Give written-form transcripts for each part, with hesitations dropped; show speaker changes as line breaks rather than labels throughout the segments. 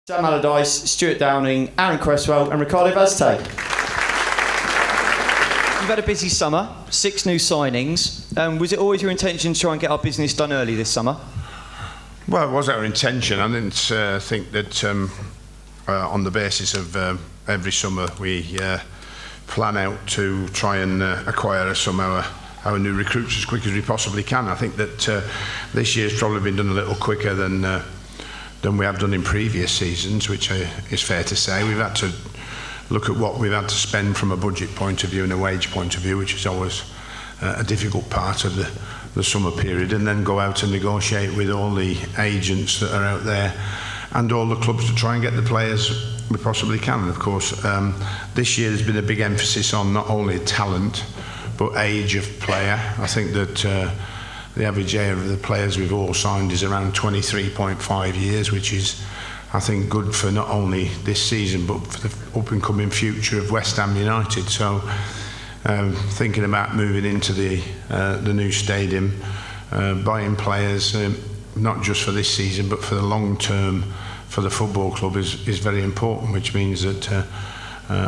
Sam Allardyce, Stuart Downing, Aaron Cresswell and Ricardo Vazte. You've had a busy summer, 6 new signings. Was it always your intention to try and get our business done early this summer?
Well, it was our intention. I didn't think that on the basis of every summer we plan out to try and acquire somehow our new recruits as quick as we possibly can. I think that this year's probably been done a little quicker than we have done in previous seasons, which is fair to say. We've had to look at what we've had to spend from a budget point of view and a wage point of view, which is always a difficult part of the summer period, and then go out and negotiate with all the agents that are out there and all the clubs to try and get the players we possibly can. And of course, this year there's been a big emphasis on not only talent but age of player. I think that the average age of the players we've all signed is around 23.5 years, which is, I think, good for not only this season but for the up and coming future of West Ham United. So thinking about moving into the new stadium, buying players not just for this season but for the long term for the football club is very important, which means that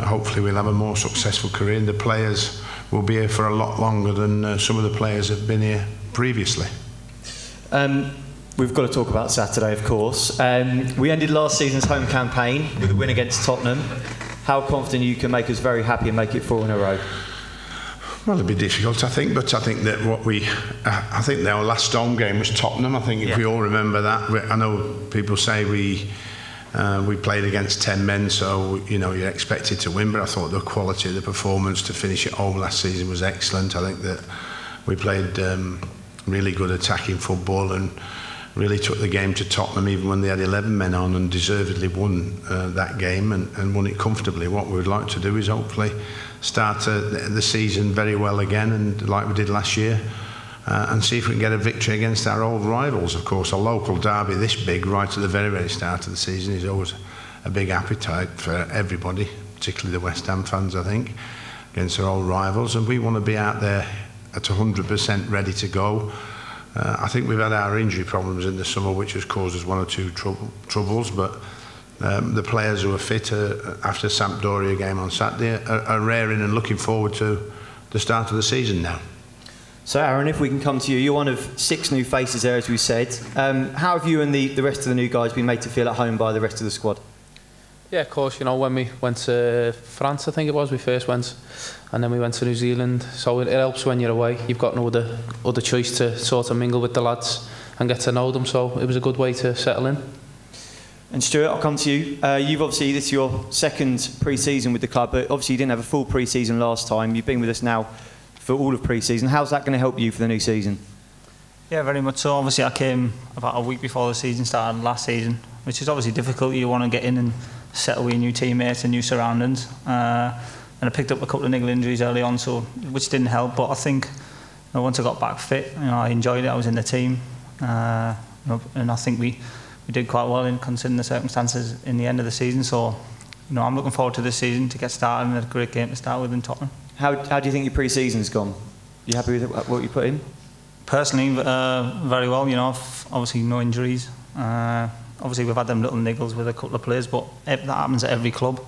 hopefully we'll have a more successful career and the players will be here for a lot longer than some of the players have been here previously.
We've got to talk about Saturday, of course. We ended last season's home campaign with a win against Tottenham. How confident you can make us very happy and make it 4 in a row?
Well, it'll be difficult, I think, but I think that I think our last home game was Tottenham. I think if we all remember that, I know people say we played against 10 men, so you're expected to win, but I thought the quality of the performance to finish it home last season was excellent. I think that we played really good attacking football and really took the game to Tottenham even when they had 11 men on, and deservedly won that game and won it comfortably. What we would like to do is hopefully start the season very well again, and like we did last year, and see if we can get a victory against our old rivals. Of course, a local derby this big right at the very start of the season is always a big appetite for everybody, particularly the West Ham fans, I think, against our old rivals, and we want to be out there at 100% ready to go. I think we've had our injury problems in the summer, which has caused us 1 or 2 troubles, but the players who are fit after the Sampdoria game on Saturday are raring and looking forward to the start of the season now.
So Aaron, if we can come to you, you're one of 6 new faces there, as we said. How have you and the rest of the new guys been made to feel at home by the rest of the squad?
Yeah, of course, when we went to France, I think it was, we first went, and then we went to New Zealand, so it helps when you're away. You've got no other choice to sort of mingle with the lads and get to know them, so it was a good way to settle in.
And Stuart, I'll come to you. You've obviously, this is your 2nd pre-season with the club, but obviously you didn't have a full pre-season last time. You've been with us now for all of pre-season. How's that going to help you for the new season?
Yeah, very much so. Obviously I came about a week before the season started last season, which is obviously difficult. You want to get in and settle with your new teammates and new surroundings. And I picked up a couple of niggle injuries early on, so which didn't help. But I think once I got back fit, I enjoyed it. I was in the team, and I think we did quite well in considering the circumstances in the end of the season. So, I'm looking forward to this season to get started and a great game to start with in Tottenham. How
do you think your pre-season's gone? You happy with what you put in?
Personally, very well. Obviously no injuries. Obviously we've had them little niggles with a couple of players, but that happens at every club.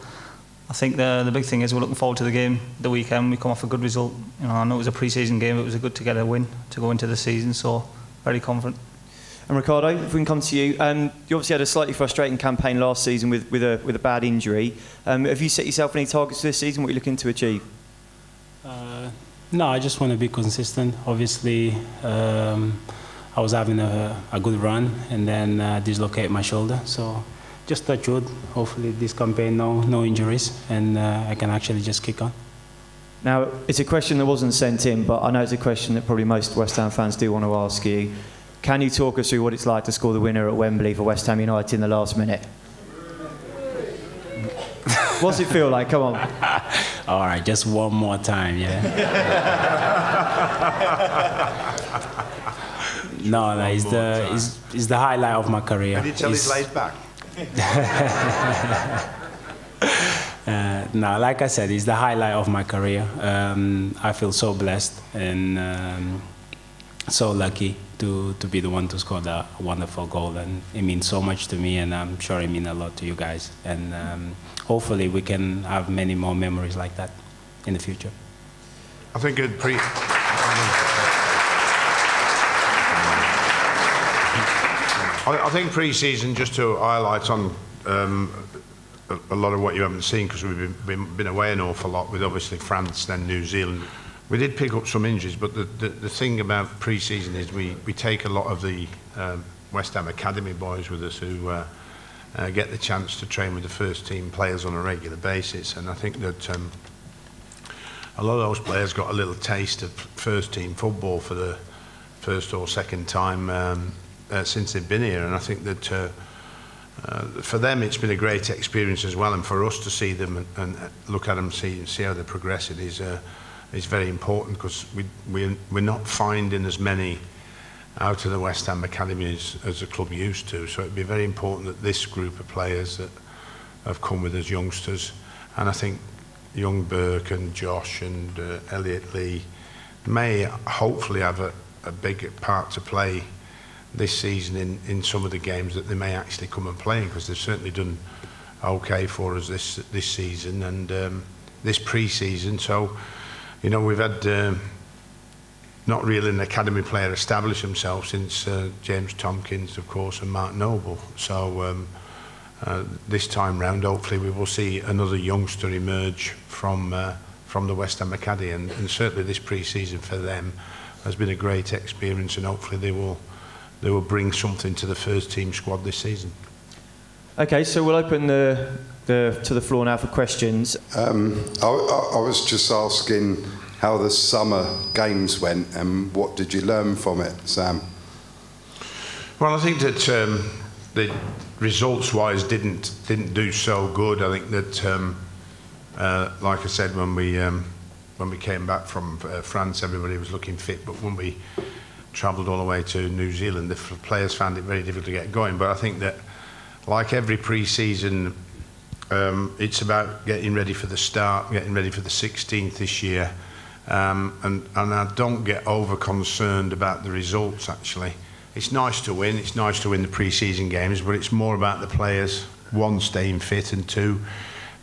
I think the big thing is we're looking forward to the game the weekend. We come off a good result. I know it was a pre-season game, but it was good to get a win to go into the season, so very confident.
And Ricardo, if we can come to you, you obviously had a slightly frustrating campaign last season with a bad injury. Have you set yourself any targets for this season? What are you looking to achieve?
No, I just want to be consistent. Obviously, I was having a good run and then dislocated my shoulder. So just touch wood. Hopefully this campaign, no injuries, and I can actually just kick on.
Now, it's a question that wasn't sent in, but I know it's a question that probably most West Ham fans do want to ask you. Can you talk us through what it's like to score the winner at Wembley for West Ham United in the last minute? What's it feel like? Come on.
All right, just one more time, yeah. No, it's the highlight of my career.
Did he tell his laid back?
No, like I said, it's the highlight of my career. I feel so blessed and so lucky to be the one to score that wonderful goal, and it means so much to me, and I'm sure it means a lot to you guys. And hopefully we can have many more memories like that in the future.
I think I think pre-season, just to highlight on a lot of what you haven't seen, because we've been away an awful lot with obviously France, then New Zealand. We did pick up some injuries, but the thing about pre-season is we take a lot of the West Ham Academy boys with us who get the chance to train with the first team players on a regular basis, and I think that a lot of those players got a little taste of first team football for the first or second time since they've been here, and I think that for them it's been a great experience as well, and for us to see them and look at them, see how they're progressing is very important, because we're not finding as many out of the West Ham Academy as the club used to, so it'd be very important that this group of players that have come with us youngsters, and I think young Burke and Josh and Elliot Lee may hopefully have a big part to play this season in some of the games that they may actually come and play, because they've certainly done okay for us this season and this pre-season. So, you know, we've had not really an academy player establish himself since James Tompkins, of course, and Mark Noble. So this time round, hopefully we will see another youngster emerge from the West Ham Academy, and certainly this pre-season for them has been a great experience, and hopefully they will bring something to the first team squad this season.
Okay, so we'll open to the floor now for questions.
I was just asking how the summer games went and what did you learn from it, Sam?
Well, I think that the results-wise didn't do so good. I think that, like I said, when we came back from France, everybody was looking fit, but when we travelled all the way to New Zealand, the players found it very difficult to get going. But I think that, like every pre-season, it's about getting ready for the start, getting ready for the 16th this year, and I don't get over concerned about the results. Actually, it's nice to win. It's nice to win the pre-season games, but it's more about the players, one, staying fit, and two,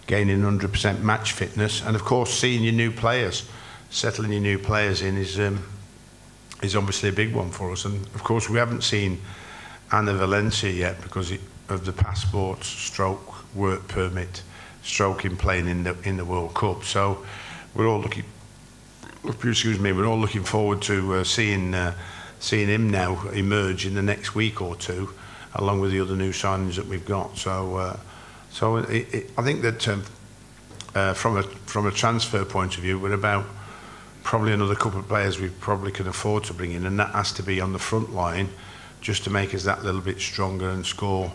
gaining 100% match fitness, and of course seeing your new players, settling your new players in is obviously a big one for us. And of course we haven't seen Enner Valencia yet because of the passport stroke work permit stroke in playing in the World Cup. So we're all looking forward to seeing him now emerge in the next week or two, along with the other new signings that we've got. So I think that from a transfer point of view, we're about probably another couple of players we probably can afford to bring in, and that has to be on the front line just to make us that little bit stronger and score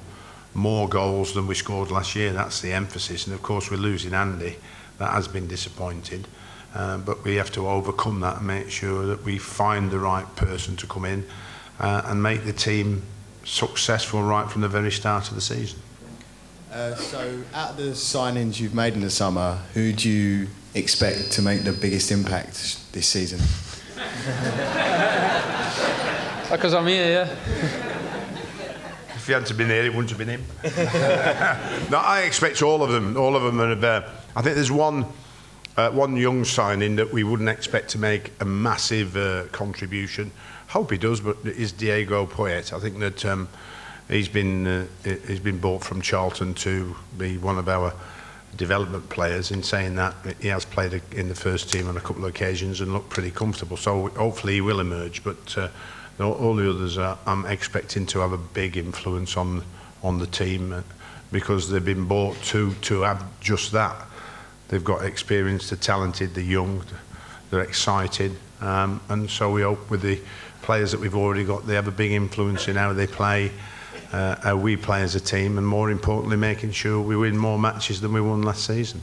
more goals than we scored last year. That's the emphasis. And of course we're losing Andy. That has been disappointing, but we have to overcome that and make sure that we find the right person to come in and make the team successful right from the very start of the season.
So out of the signings you've made in the summer, who do you expect to make the biggest impact this season?
Because I'm here, yeah.
If he hadn't been here, it wouldn't have been him. No, I expect all of them. All of them are. I think there's one young signing that we wouldn't expect to make a massive contribution. Hope he does, but is Diego Poyet. I think that he's been bought from Charlton to be one of our development players. In saying that, he has played in the first team on a couple of occasions and looked pretty comfortable, so hopefully he will emerge. But all the others I'm expecting to have a big influence on the team, because they've been bought to have just that. They've got experience, they're talented, they're young, they're excited, and so we hope with the players that we've already got, they have a big influence in how they play, how we play as a team, and more importantly making sure we win more matches than we won last season.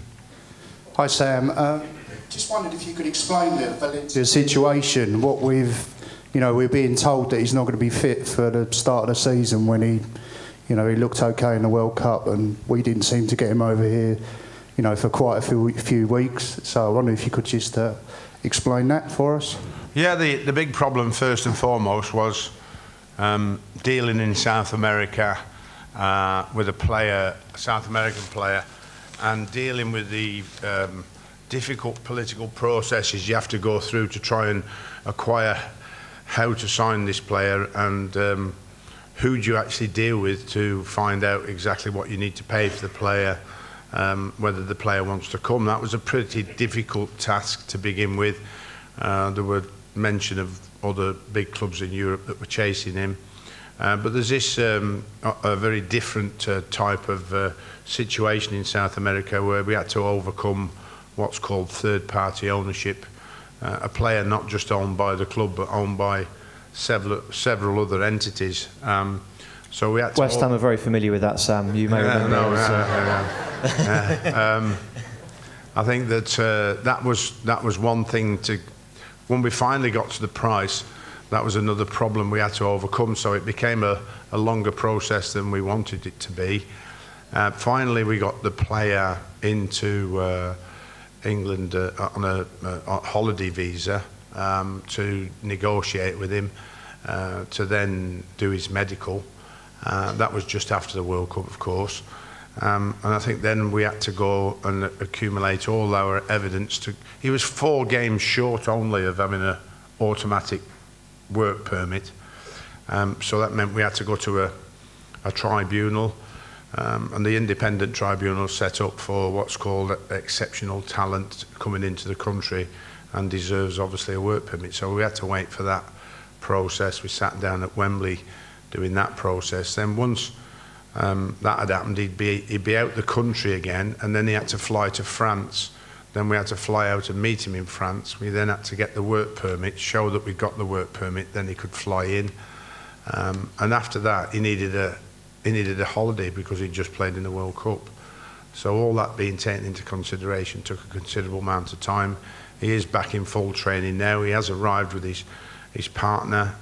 Hi Sam, just wondered if you could explain the Valencia situation. What we're being told that he's not going to be fit for the start of the season when he looked okay in the World Cup, and we didn't seem to get him over here, for quite a few weeks. So I wonder if you could just explain that for us.
Yeah, the big problem first and foremost was dealing in South America with a South American player, and dealing with the difficult political processes you have to go through to try and acquire how to sign this player, and who do you actually deal with to find out exactly what you need to pay for the player, whether the player wants to come. That was a pretty difficult task to begin with. There were mention of other big clubs in Europe that were chasing him. But there's this a very different type of situation in South America, where we had to overcome what's called third-party ownership. A player not just owned by the club, but owned by several other entities. So we had to
West Ham are very familiar with that, Sam. You may remember.
I think that that was one thing to. When we finally got to the price, that was another problem we had to overcome. So it became a longer process than we wanted it to be. Finally, we got the player into England on a holiday visa to negotiate with him, to then do his medical. That was just after the World Cup, of course. And I think then we had to go and accumulate all our evidence. He was 4 games short only of having an automatic work permit. So that meant we had to go to a tribunal. And the independent tribunal set up for what's called exceptional talent coming into the country and deserves obviously a work permit. So we had to wait for that process. We sat down at Wembley doing that process. Then once that had happened, he'd be out the country again, and then he had to fly to France. Then we had to fly out and meet him in France. We then had to get the work permit, show that we got the work permit, then he could fly in. And after that, he needed a holiday because he'd just played in the World Cup. So all that being taken into consideration took a considerable amount of time. He is back in full training now. He has arrived with his partner,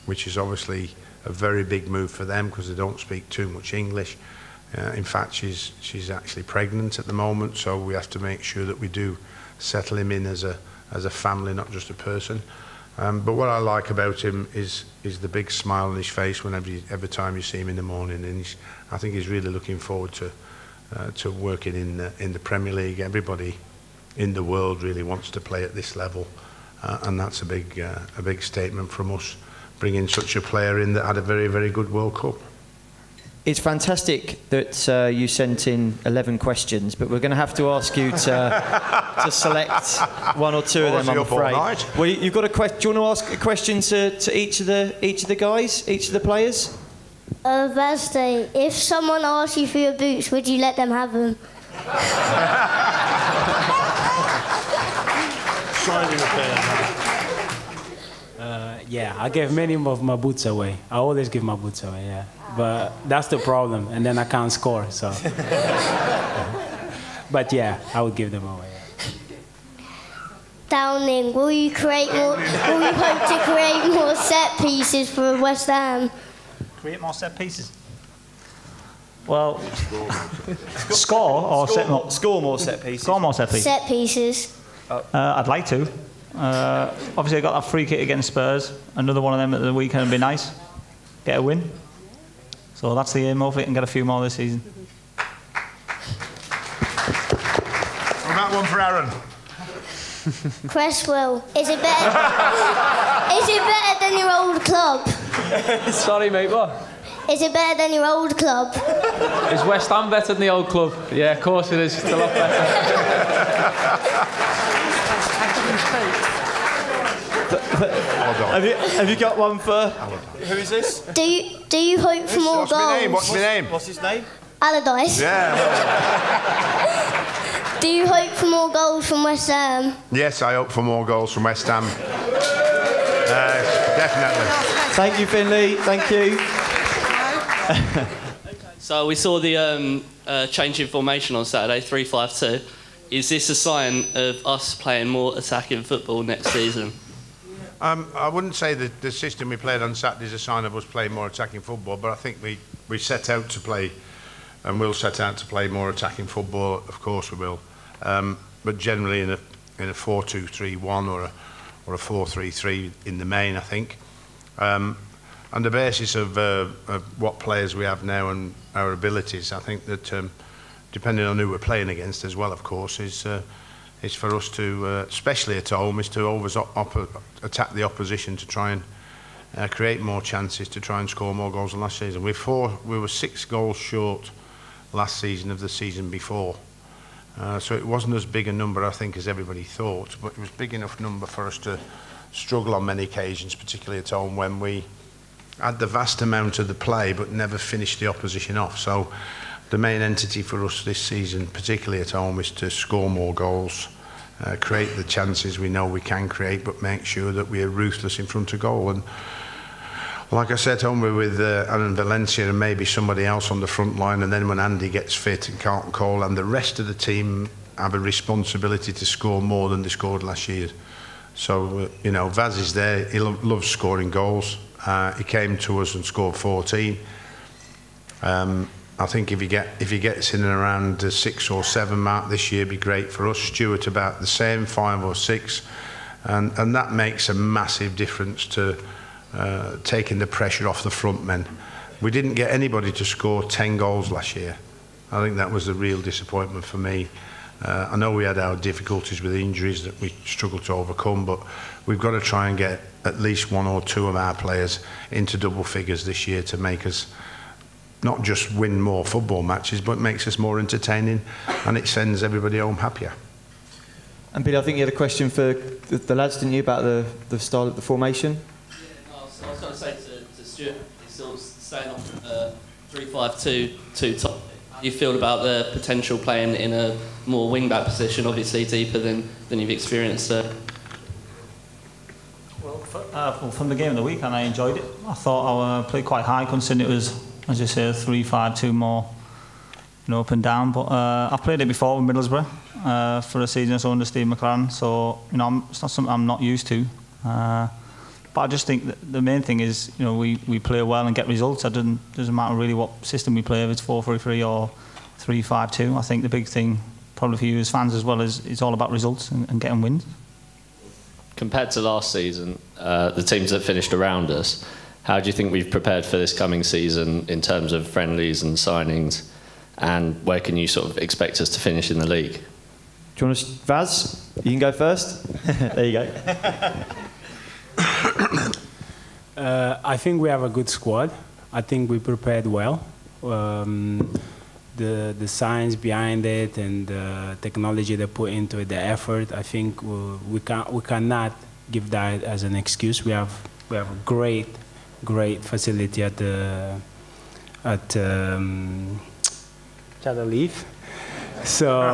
which is obviously a very big move for them because they don't speak too much English. In fact, she's actually pregnant at the moment, so we have to make sure that we do settle him in as a family, not just a person. But what I like about him is the big smile on his face every time you see him in the morning, and I think he's really looking forward to working in the Premier League. Everybody in the world really wants to play at this level, and that's a big statement from us, bringing such a player in that had a very, very good World Cup.
It's fantastic that you sent in 11 questions, but we're going to have to ask you to select one or two of them, I'm afraid. Well, you've got a question. Do you want to ask a question to each of the guys, each of the players?
Thursday, if someone asks you for your boots, would you let them have them?
Yeah, I gave many of my boots away. I always give my boots away, yeah. But that's the problem, and then I can't score, so. But yeah, I would give them away. Yeah.
Downing, will you hope to create more set pieces for West Ham?
Create more set pieces? Well, score more set pieces. Score more set pieces.
Set pieces.
I'd like to. Obviously, I got that free kick against Spurs. Another one of them at the weekend would be nice. Get a win. So that's the aim. Hopefully, I can get a few more this season.
And that one for Aaron.
Cresswell, is it better than your old club?
Sorry, mate. What?
Is it better than your old club?
Is West Ham better than the old club? Yeah, of course it is. It's a lot better.
Have you got one for... Who is this?
Do you hope for more goals?
What's my name?
What's his name?
Allardyce.
Yeah.
Do you hope for more goals from West Ham?
Yes, I hope for more goals from West Ham. Definitely.
Thank you, Finley. Thank you.
So we saw the change in formation on Saturday, 3-5-2. Is this a sign of us playing more attacking football next season?
I wouldn't say that the system we played on Saturday is a sign of us playing more attacking football, but I think we set out to play, and will set out to play more attacking football. Of course we will, but generally in a 4-2-3-1 or a 4-3-3 in the main, I think. on the basis of what players we have now and our abilities, I think that depending on who we're playing against as well, of course, is for us to, especially at home, is to always attack the opposition to try and create more chances, to try and score more goals than last season. We were 6 goals short last season of the season before. So it wasn't as big a number, I think, as everybody thought, but it was a big enough number for us to struggle on many occasions, particularly at home, when we had the vast amount of the play but never finished the opposition off. So the main entity for us this season, particularly at home, is to score more goals, create the chances we know we can create, but make sure that we are ruthless in front of goal. And like I said, home we're with Enner and Valencia and maybe somebody else on the front line, and then when Andy gets fit and Carlton Cole and the rest of the team have a responsibility to score more than they scored last year. So, you know, Vaz is there, he loves scoring goals. He came to us and scored 14. I think if he gets in and around the 6 or 7 mark this year, it'd be great for us. Stuart about the same, 5 or 6. And that makes a massive difference to taking the pressure off the front men. We didn't get anybody to score 10 goals last year. I think that was a real disappointment for me. I know we had our difficulties with injuries that we struggled to overcome, but we've got to try and get at least 1 or 2 of our players into double figures this year to make us not just win more football matches, but makes us more entertaining, and it sends everybody home happier.
And Billy, I think you had a question for the lads, didn't you, about the style of the formation?
Yeah, no, I was going to say to Stuart, he's still staying on 3-5-2 top. How do you feel about the potential playing in a more wing-back position, obviously deeper than you've experienced?
Well, from the game of the weekend, I enjoyed it. I thought I played quite high, considering it was, as you say, 3-5-2 more, you know, up and down. But I played it before with Middlesbrough for a season or so under Steve McLaren, so you know, it's not something I'm not used to. But I just think that the main thing is, you know, we play well and get results. It doesn't matter really what system we play, if it's 4-3-3 or 3-5-2. I think the big thing, probably for you as fans as well, is it's all about results and getting wins.
Compared to last season, the teams that finished around us, how do you think we've prepared for this coming season in terms of friendlies and signings, and where can you sort of expect us to finish in the league?
Do you want to, Vaz? You can go first. There you go.
I think we have a good squad. I think we prepared well. The science behind it and the technology they put into it, the effort, I think we cannot give that as an excuse. We have a great facility at Shadow Leaf. So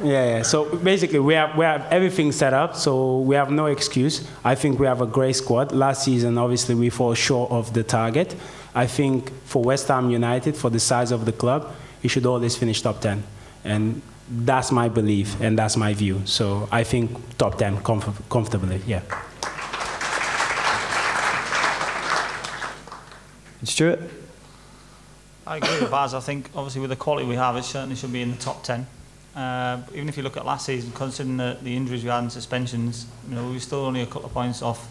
yeah. So basically, we have everything set up. So we have no excuse. I think we have a great squad. Last season, obviously, we fall short of the target. I think for West Ham United, for the size of the club, we should always finish top 10, and that's my belief and that's my view. So I think top 10 comfortably. Yeah.
Stuart?
I agree with Baz. I think obviously with the quality we have, it certainly should be in the top 10. Even if you look at last season, considering the injuries we had and suspensions, you know, we were still only a couple of points off,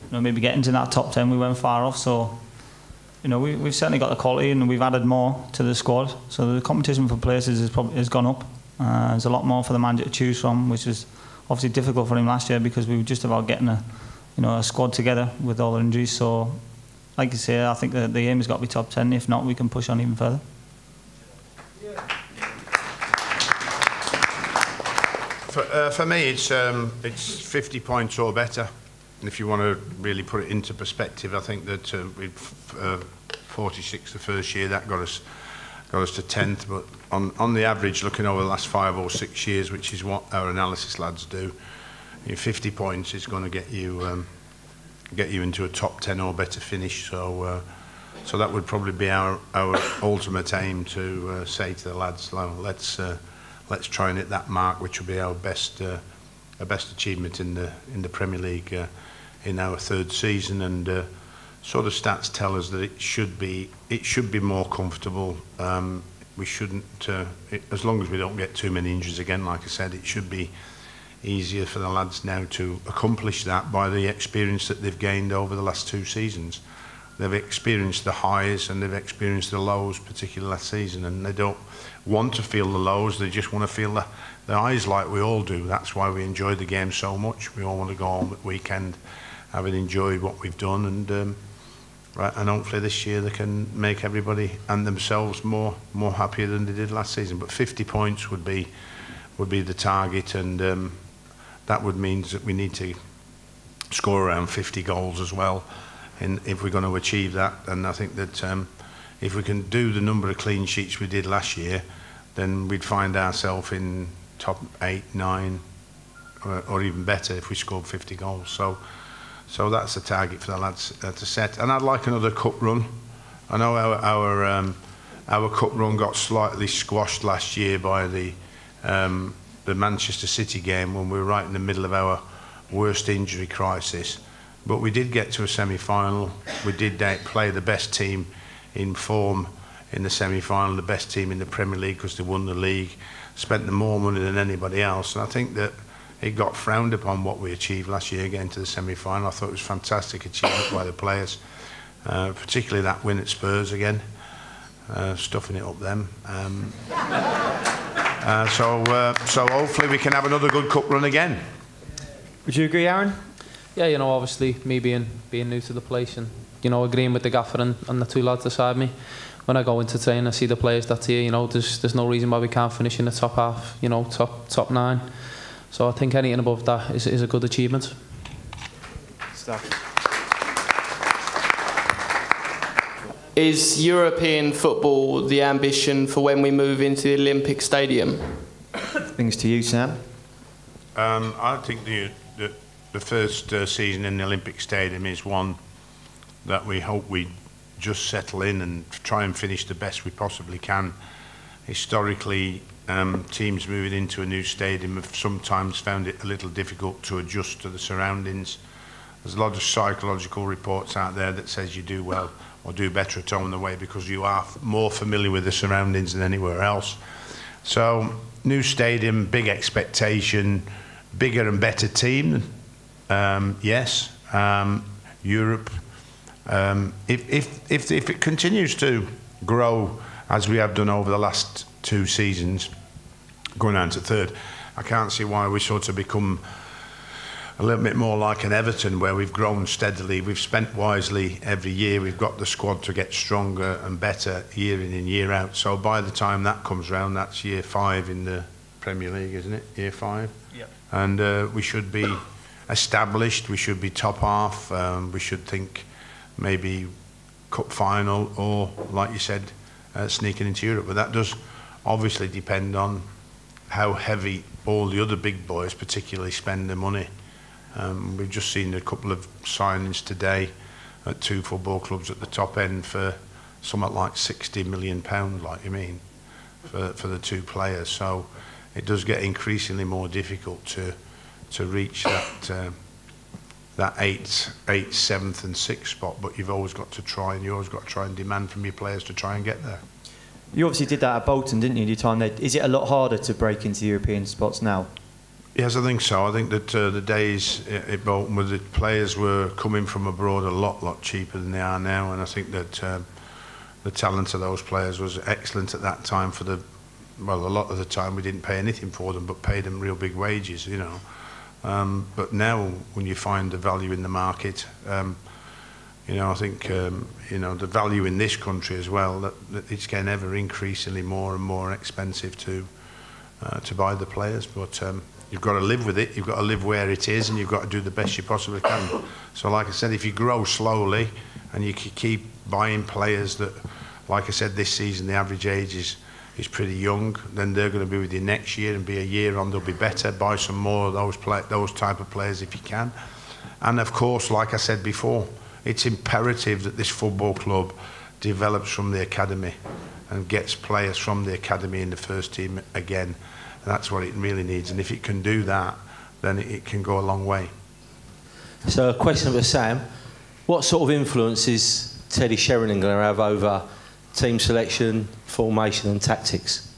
you know, maybe getting to that top 10. We went far off, so you know, we've certainly got the quality and we've added more to the squad. So the competition for places has gone up. There's a lot more for the manager to choose from, which is obviously difficult for him last year because we were just about getting a squad together with all the injuries. So, like you say, I think the aim has got to be top 10. If not, we can push on even further.
For me, it's 50 points or better. And if you want to really put it into perspective, I think that with 46 the first year, that got us to 10th. But on the average, looking over the last 5 or 6 years, which is what our analysis lads do, 50 points is going to get you into a top 10 or better finish. So that would probably be our ultimate aim, to say to the lads, well, let's try and hit that mark, which will be our best achievement in the Premier League in our 3rd season. And sort of stats tell us that it should be more comfortable. We shouldn't, as long as we don't get too many injuries again, like I said, it should be easier for the lads now to accomplish that by the experience that they've gained over the last 2 seasons. They've experienced the highs and they've experienced the lows, particularly last season, and they don't want to feel the lows, they just want to feel the highs like we all do. That's why we enjoy the game so much. We all want to go home at weekend having enjoyed what we've done, and hopefully this year they can make everybody and themselves more happier than they did last season. But 50 points would be the target, and that would mean that we need to score around 50 goals as well. And if we're going to achieve that, and I think that if we can do the number of clean sheets we did last year, then we'd find ourselves in top 8, 9, or even better if we scored 50 goals. So that's the target for the lads to set. And I'd like another cup run. I know our cup run got slightly squashed last year by the Manchester City game when we were right in the middle of our worst injury crisis. But we did get to a semi-final. We did play the best team in form in the semi-final, the best team in the Premier League because they won the league, spent more money than anybody else. And I think that it got frowned upon what we achieved last year, getting to the semi-final. I thought it was a fantastic achievement by the players, particularly that win at Spurs again, stuffing it up them. So hopefully we can have another good cup run again.
Would you agree, Aaron?
Yeah, you know, obviously me being new to the place and, you know, agreeing with the gaffer and the 2 lads beside me. When I go into training, I see the players that's here, you know, there's no reason why we can't finish in the top half, you know, top 9. So I think anything above that is a good achievement.
Is European football the ambition for when we move into the Olympic Stadium?
Things to you, Sam.
I think the first season in the Olympic Stadium is one that we hope we just settle in and try and finish the best we possibly can. Historically, teams moving into a new stadium have sometimes found it a little difficult to adjust to the surroundings. There's a lot of psychological reports out there that says you do well or do better at home and away because you are more familiar with the surroundings than anywhere else. So, new stadium, big expectation, bigger and better team. Yes, Europe. If it continues to grow as we have done over the last 2 seasons, going down to 3rd, I can't see why we sort of become a little bit more like an Everton, where we've grown steadily, we've spent wisely every year, we've got the squad to get stronger and better year in and year out. So by the time that comes round, that's year 5 in the Premier League, isn't it? Year 5.
Yep.
And we should be established, we should be top half, we should think maybe cup final or, like you said, sneaking into Europe. But that does obviously depend on how heavy all the other big boys particularly spend their money. We've just seen a couple of signings today at 2 football clubs at the top end for something like £60 million, like you mean, for the 2 players. So it does get increasingly more difficult to reach that 8th, 7th and 6th spot, but you've always got to try, and you always got to try and demand from your players to try and get there.
You obviously did that at Bolton, didn't you, in your time there? Is it a lot harder to break into European spots now?
Yes, I think so. I think that the days at Bolton where the players were coming from abroad a lot cheaper than they are now, and I think that the talent of those players was excellent at that time. A lot of the time we didn't pay anything for them, but paid them real big wages, you know. But now, when you find the value in the market, you know, I think you know, the value in this country as well, that it's getting ever increasingly more and more expensive to buy the players. But you've got to live with it. You've got to live where it is, and you've got to do the best you possibly can. So, like I said, if you grow slowly and you keep buying players that, like I said, this season the average age is pretty young, then they're going to be with you next year, and be a year on, they'll be better. Buy some more of those type of players if you can. And of course, like I said before, it's imperative that this football club develops from the academy and gets players from the academy in the first team again. And that's what it really needs. And if it can do that, then it can go a long way.
So a question for Sam. What sort of influence is Teddy Sheringham going to have over team selection, formation and tactics?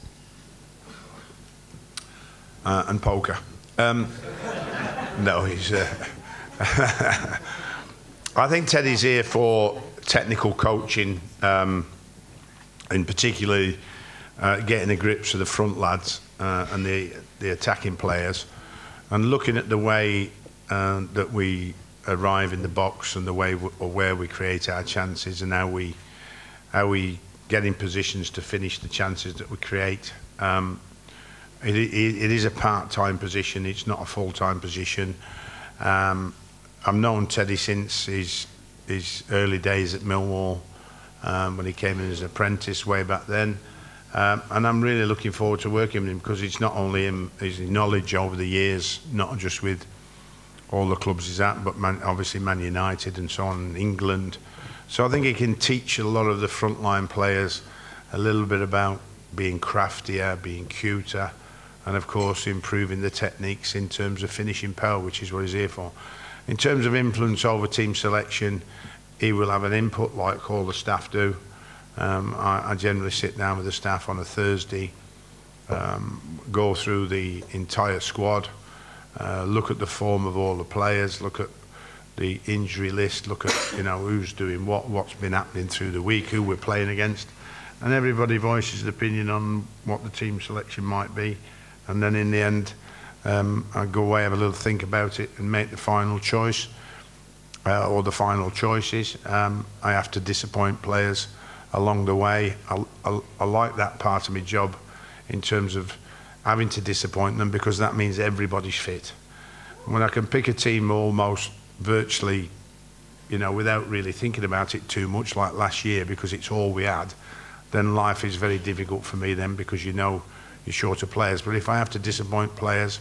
And poker. No, he's... I think Teddy's here for technical coaching, in particular getting the grips of the front lads and the attacking players, and looking at the way that we arrive in the box and the way or where we create our chances and how we get in positions to finish the chances that we create. It is a part-time position. It's not a full-time position. I've known Teddy since his early days at Millwall, when he came in as an apprentice way back then. And I'm really looking forward to working with him, because it's not only his knowledge over the years, not just with all the clubs he's at, but obviously Man United and so on, England. So I think he can teach a lot of the frontline players a little bit about being craftier, being cuter, and of course improving the techniques in terms of finishing power, which is what he's here for. In terms of influence over team selection, he will have an input like all the staff do. I generally sit down with the staff on a Thursday, go through the entire squad, look at the form of all the players, look at the injury list, look at who's doing what's been happening through the week, who we're playing against, and everybody voices an opinion on what the team selection might be, and then in the end I go away, have a little think about it, and make the final choice, or the final choices. I have to disappoint players along the way. I like that part of my job, in terms of having to disappoint them, because that means everybody's fit. When I can pick a team almost virtually, without really thinking about it too much, like last year, because it's all we had, then life is very difficult for me then, because you're short of players. But if I have to disappoint players,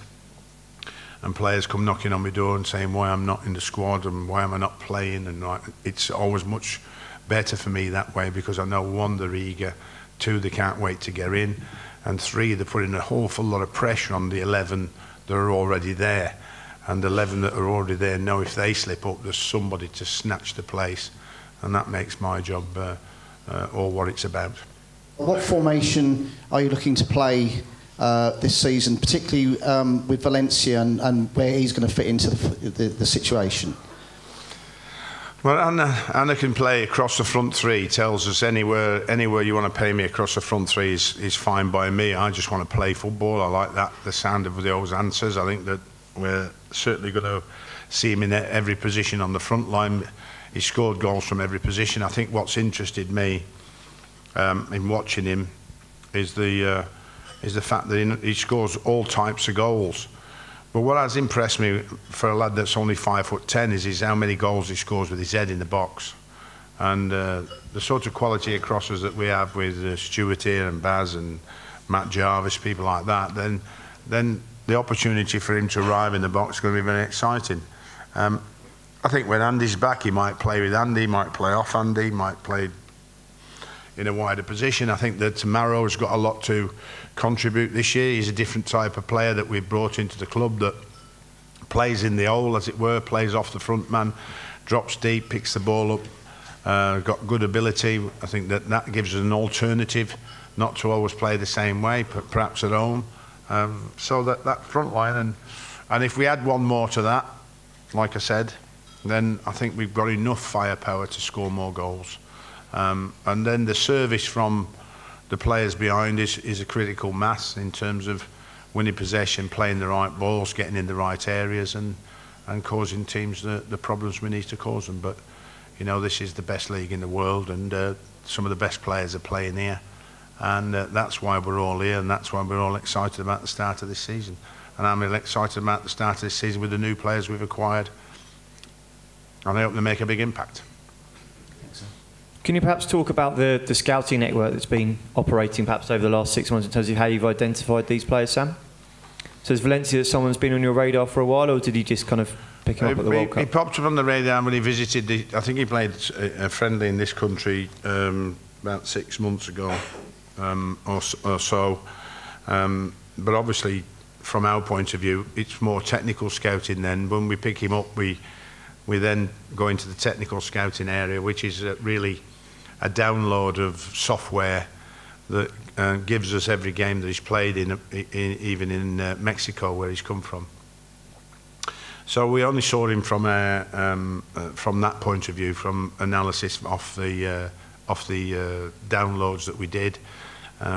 and players come knocking on my door and saying why I'm not in the squad and why am I not playing, and it's always much better for me that way, because I know, one, they're eager, two, they can't wait to get in, and three, they're putting an awful lot of pressure on the 11 that are already there, and the 11 that are already there know if they slip up, there's somebody to snatch the place, and that makes my job all what it's about.
What formation are you looking to play this season, particularly with Valencia, and where he's going to fit into the situation?
Well, Anna can play across the front three. Tells us anywhere you want to play me across the front three is fine by me. I just want to play football. I like that, the sound of those answers. I think that we're certainly going to see him in every position on the front line. He scored goals from every position. I think what's interested me in watching him is the fact that he scores all types of goals. But what has impressed me for a lad that's only 5'10" is how many goals he scores with his head in the box. And the sort of quality of crossers that we have with Stuart here and Baz and Matt Jarvis, people like that, then the opportunity for him to arrive in the box is going to be very exciting. I think when Andy's back, he might play with Andy, might play off Andy, might play in a wider position. I think that Maro's got a lot to contribute this year. He's a different type of player that we've brought into the club, that plays in the hole, as it were, plays off the front man, drops deep, picks the ball up, got good ability. I think that gives us an alternative, not to always play the same way, but perhaps at home. So that front line, and if we add one more to that, like I said, then I think we've got enough firepower to score more goals. And then the service from the players behind is a critical mass in terms of winning possession, playing the right balls, getting in the right areas, and causing teams the problems we need to cause them. But this is the best league in the world, and some of the best players are playing here, and that's why we're all here, and that's why we're all excited about the start of this season. And I'm really excited about the start of this season with the new players we've acquired, and I hope they make a big impact.
Can you perhaps talk about the scouting network that's been operating perhaps over the last 6 months in terms of how you've identified these players, Sam? So is Valencia someone's been on your radar for a while, or did you just kind of pick him up at the World Cup?
He popped up on the radar when he visited. I think he played a friendly in this country about 6 months ago or so. But obviously, from our point of view, it's more technical scouting then. When we pick him up, we then go into the technical scouting area, which is really a download of software that gives us every game that he's played in, even in Mexico, where he's come from. So we only saw him from that point of view, from analysis off the downloads that we did.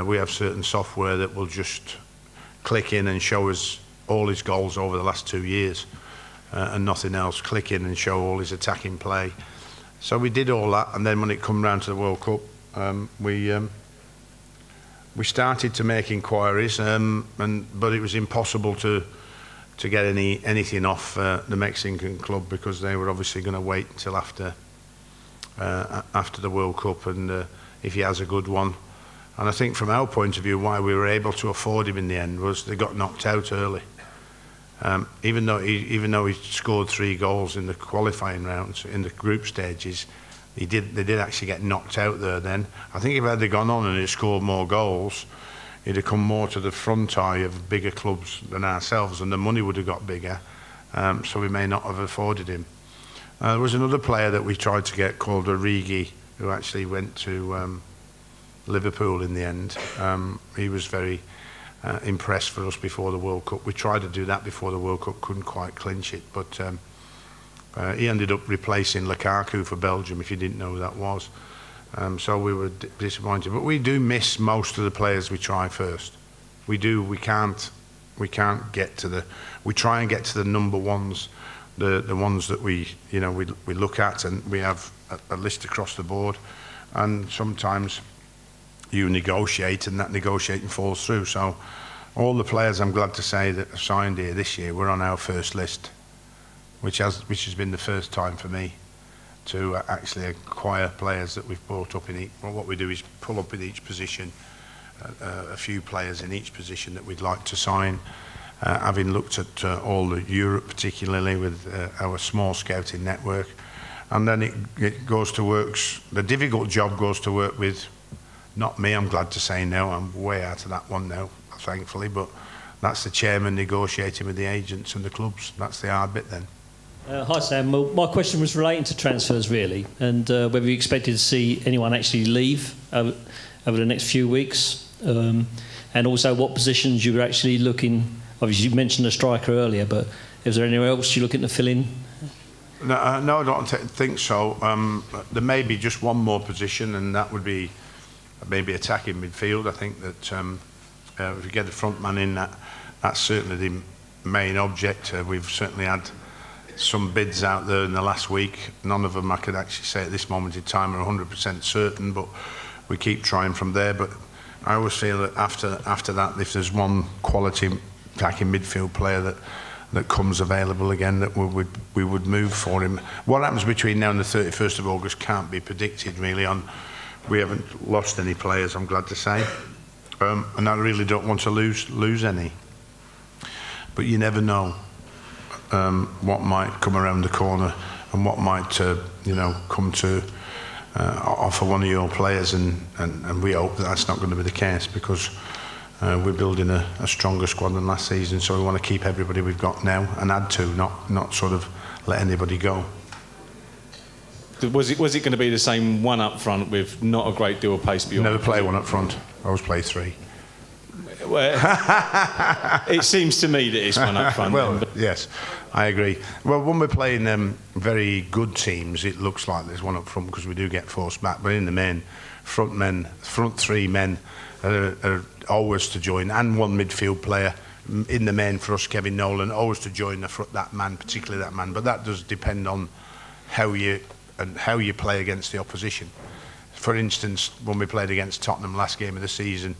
We have certain software that will just click in and show us all his goals over the last 2 years, and nothing else. Click in and show all his attacking play. So we did all that, and then when it come round to the World Cup, we started to make inquiries, but it was impossible to get anything off the Mexican club, because they were obviously going to wait until after the World Cup, and if he has a good one. And I think from our point of view, why we were able to afford him in the end was they got knocked out early. Even though he scored 3 goals in the qualifying rounds, in the group stages, they did actually get knocked out there then. I think if they'd gone on and he'd scored more goals, he'd have come more to the front eye of bigger clubs than ourselves, and the money would have got bigger, so we may not have afforded him. There was another player that we tried to get called Origi, who actually went to Liverpool in the end. He was very impressed for us before the World Cup. We tried to do that before the World Cup, couldn't quite clinch it, but he ended up replacing Lukaku for Belgium, if you didn't know who that was. So we were disappointed. But we do miss most of the players we try first. We do. We can't get to the. We try and get to the number ones, the ones that we look at, and we have a list across the board. And sometimes you negotiate, and that negotiating falls through. So all the players, I'm glad to say, that have signed here this year were on our first list, which has been the first time for me to actually acquire players that we've brought up in each. Well, what we do is pull up in each position a few players in each position that we'd like to sign, having looked at all the Europe, particularly with our small scouting network. And then it goes to work. The difficult job goes to work with, not me, I'm glad to say now, I'm way out of that one now, thankfully, but that's the chairman negotiating with the agents and the clubs. That's the hard bit then.
Hi Sam, well, my question was relating to transfers really, and whether you expected to see anyone actually leave over the next few weeks, and also what positions you were actually looking. Obviously you mentioned a striker earlier, but is there anywhere else you're looking to fill in?
No, I don't think so. There may be just one more position, and that would be maybe attacking midfield. I think that if we get the front man in, that's certainly the main object. We've certainly had some bids out there in the last week. None of them I could actually say at this moment in time are 100% certain, but we keep trying from there. But I always feel that after that, if there's one quality attacking midfield player that comes available again, that we would move for him. What happens between now and the 31st of August can't be predicted really. We haven't lost any players, I'm glad to say, and I really don't want to lose any. But you never know what might come around the corner and what might come to offer one of your players, and we hope that that's not going to be the case, because we're building a stronger squad than last season, so we want to keep everybody we've got now and add to, not sort of let anybody go.
Was it going to be the same one up front with not a great deal of pace beyond?
Never play one up front. I always play 3.
Well, it seems to me that it's one up front.
Well, yes, I agree. Well, when we're playing very good teams, it looks like there's one up front because we do get forced back. But in the main, front 3 men are always to join, and one midfield player in the main for us, Kevin Nolan, always to join that man, particularly that man. But that does depend on how you play against the opposition. For instance, when we played against Tottenham last game of the season,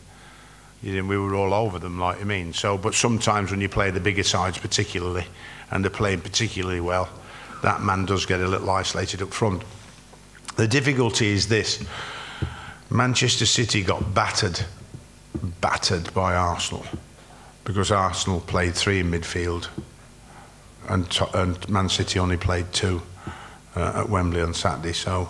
we were all over them, like I mean. So, but sometimes when you play the bigger sides, particularly, and they're playing particularly well, that man does get a little isolated up front. The difficulty is this: Manchester City got battered by Arsenal, because Arsenal played 3 in midfield, and Man City only played 2 at Wembley on Saturday. So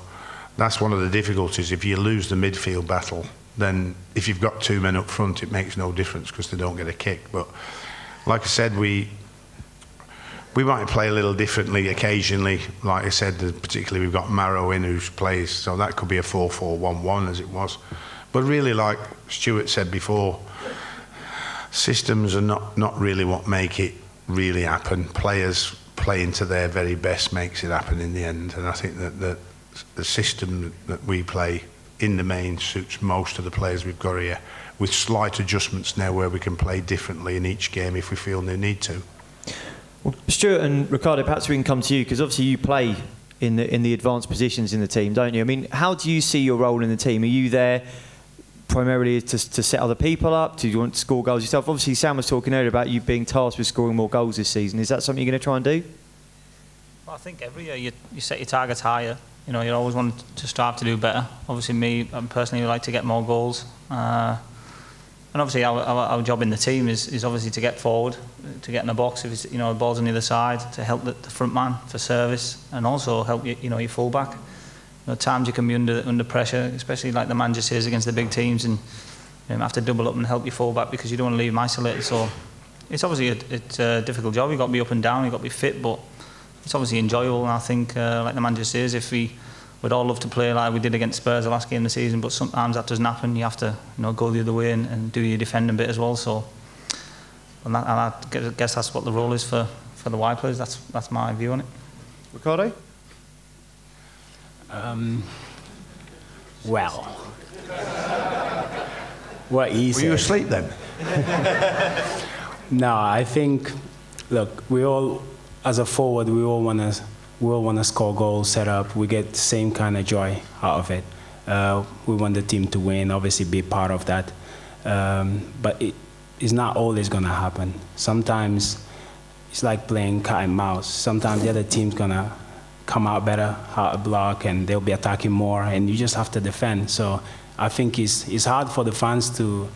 that's one of the difficulties. If you lose the midfield battle, then if you've got 2 men up front, it makes no difference because they don't get a kick. But like I said, we might play a little differently occasionally. Like I said, particularly we've got Marrow in who plays, so that could be a 4-4-1-1 as it was. But really, like Stuart said before, systems are not really what make it really happen. Players playing to their very best makes it happen in the end. And I think that the system that we play in the main suits most of the players we've got here, with slight adjustments now where we can play differently in each game if we feel they need to.
Well, Stuart and Ricardo, perhaps we can come to you, because obviously you play in the advanced positions in the team, don't you? I mean, how do you see your role in the team? Are you there primarily to set other people up? Do you want to score goals yourself? Obviously, Sam was talking earlier about you being tasked with scoring more goals this season. Is that something you're going to try and do?
Well, I think every year you set your targets higher. You know, you always want to strive to do better. Obviously, me personally, I like to get more goals. And obviously, our job in the team is obviously to get forward, to get in the box if it's, you know, the ball's on the other side, to help the front man for service, and also help your full back. You know, times you can be under pressure, especially like the man just is against the big teams, and you have to double up and help your full back because you don't want to leave him isolated. So it's obviously a difficult job. You've got to be up and down, you've got to be fit, but it's obviously enjoyable. And I think, like the man just says, if we'd all love to play like we did against Spurs the last game of the season, but sometimes that doesn't happen. You have to, you know, go the other way and do your defending bit as well. So, and I guess that's what the role is for the wide players. That's my view on it.
Ricardo?
Well, what he said.
Were you asleep then?
No, I think, look, we all, as a forward, we all want to score goals, set up. We get the same kind of joy out of it. We want the team to win, obviously be part of that. But it's not always going to happen. Sometimes it's like playing cat and mouse. Sometimes the other team's going to come out better, out of block, and they'll be attacking more, and you just have to defend. So I think it's hard for the fans to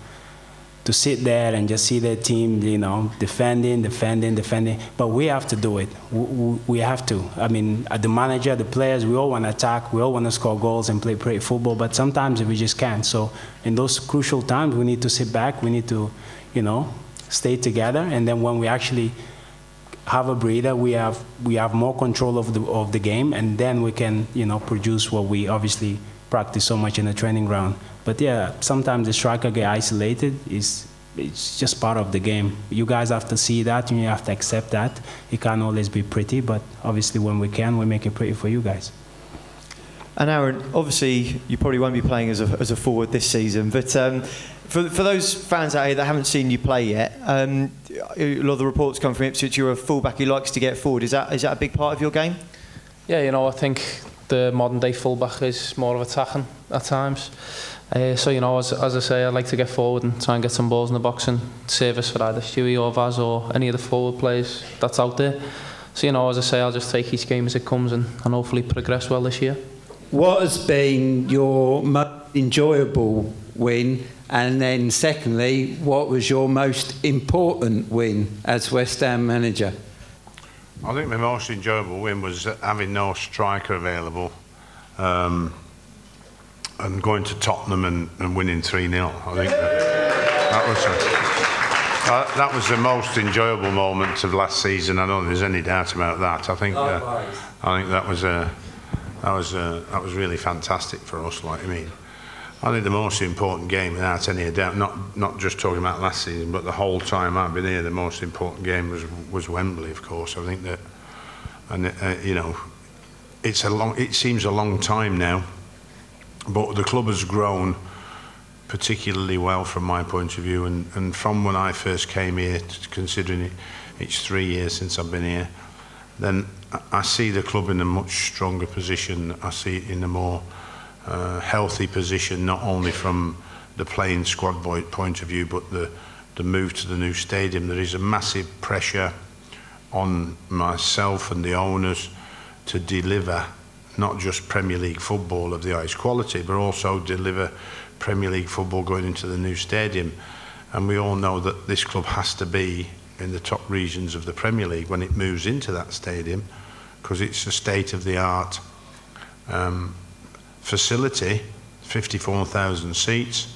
sit there and just see their team, you know, defending. But we have to do it. We have to. I mean, the manager, the players, we all want to attack. We all want to score goals and play pretty football. But sometimes we just can't. So in those crucial times, we need to sit back. We need to, you know, stay together. And then when we actually have a breather, we have more control of the game, and then we can, you know, produce what we obviously practice so much in the training ground. But yeah, sometimes the striker get isolated. It's just part of the game. You guys have to see that, and you have to accept that. It can't always be pretty, but obviously when we can, we make it pretty for you guys.
And Aaron, obviously you probably won't be playing as a forward this season, but for those fans out here that haven't seen you play yet, a lot of the reports come from Ipswich. You're a fullback who likes to get forward. Is that a big part of your game?
Yeah, you know, I think the modern day fullback is more of attacking at times. So, you know, as I say, I like to get forward and try and get some balls in the box and service for either Stewie or Vaz or any of the forward players that's out there. So, you know, as I say, I'll just take each game as it comes and hopefully progress well this year.
What has been your most enjoyable win? And then secondly, what was your most important win as West Ham manager?
I think my most enjoyable win was having no striker available and going to Tottenham and winning 3-0. I think that was the most enjoyable moment of last season. I don't think there's any doubt about that. I think that was really fantastic for us. Like, I mean, I think the most important game, without any doubt, not just talking about last season, but the whole time I've been here, the most important game was Wembley, of course. I think that, and you know, it seems a long time now, but the club has grown particularly well from my point of view, and from when I first came here, considering it's 3 years since I've been here, then I see the club in a much stronger position. I see it in a more healthy position, not only from the playing squad point of view, but the move to the new stadium. There is a massive pressure on myself and the owners to deliver not just Premier League football of the highest quality, but also deliver Premier League football going into the new stadium. And we all know that this club has to be in the top regions of the Premier League when it moves into that stadium, because it's a state-of-the-art facility, 54,000 seats,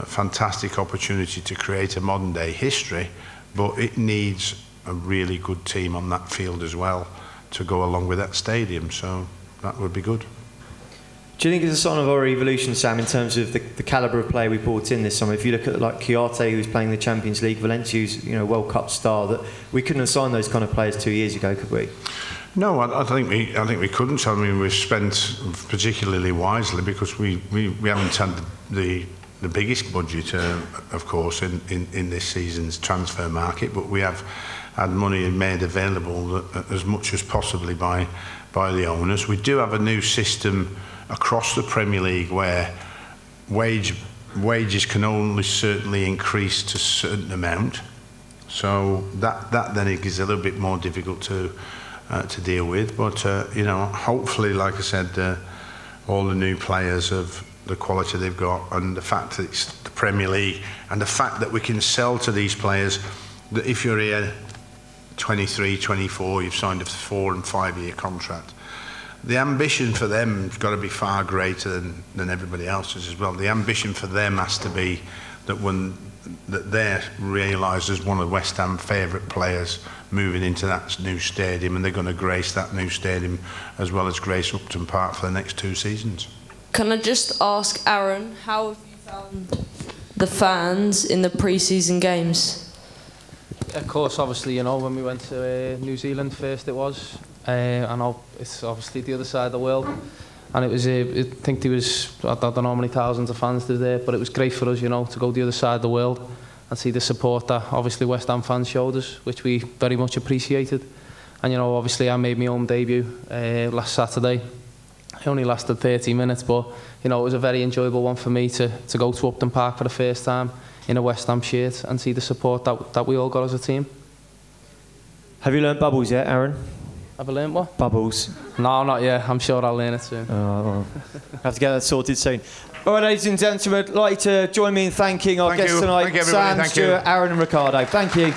fantastic opportunity to create a modern day history, but it needs a really good team on that field as well to go along with that stadium, so that would be good.
Do you think it's a sign of our evolution, Sam, in terms of the calibre of player we brought in this summer? If you look at like Chiarte, who's playing the Champions League, Valencia, who's World Cup star, that we couldn't have signed those kind of players 2 years ago, could we?
No, I think we couldn't. I mean, we've spent particularly wisely because we haven't had the biggest budget, of course, in this season's transfer market, but we have had money made available as much as possibly by the owners. We do have a new system across the Premier League where wages can only certainly increase to a certain amount. So that then is a little bit more difficult to deal with. But hopefully, like I said, all the new players of the quality they've got, and the fact that it's the Premier League, and the fact that we can sell to these players that if you're here 23, 24, you've signed a 4 and 5 year contract. The ambition for them has got to be far greater than everybody else's as well. The ambition for them has to be that they're realised as one of West Ham's favourite players moving into that new stadium, and they're going to grace that new stadium as well as grace Upton Park for the next 2 seasons.
Can I just ask Aaron, how have you found the fans in the pre-season games?
Of course, obviously, when we went to New Zealand first, it was. And it's obviously the other side of the world, and it was I think there was, I don't know how many thousands of fans there were, but it was great for us, to go the other side of the world and see the support that obviously West Ham fans showed us, which we very much appreciated. And obviously I made my home debut last Saturday. It only lasted 30 minutes, but it was a very enjoyable one for me to go to Upton Park for the first time in a West Ham shirt and see the support that we all got as a team.
Have you learnt bubbles yet, Aaron?
Have I learnt what?
Bubbles.
No, not yet. I'm sure I'll learn it soon.
Oh, have to get that sorted soon. All right, ladies and gentlemen, I'd like to join me in thanking our guests tonight, Sam, Stuart, Aaron and Ricardo. Thank you.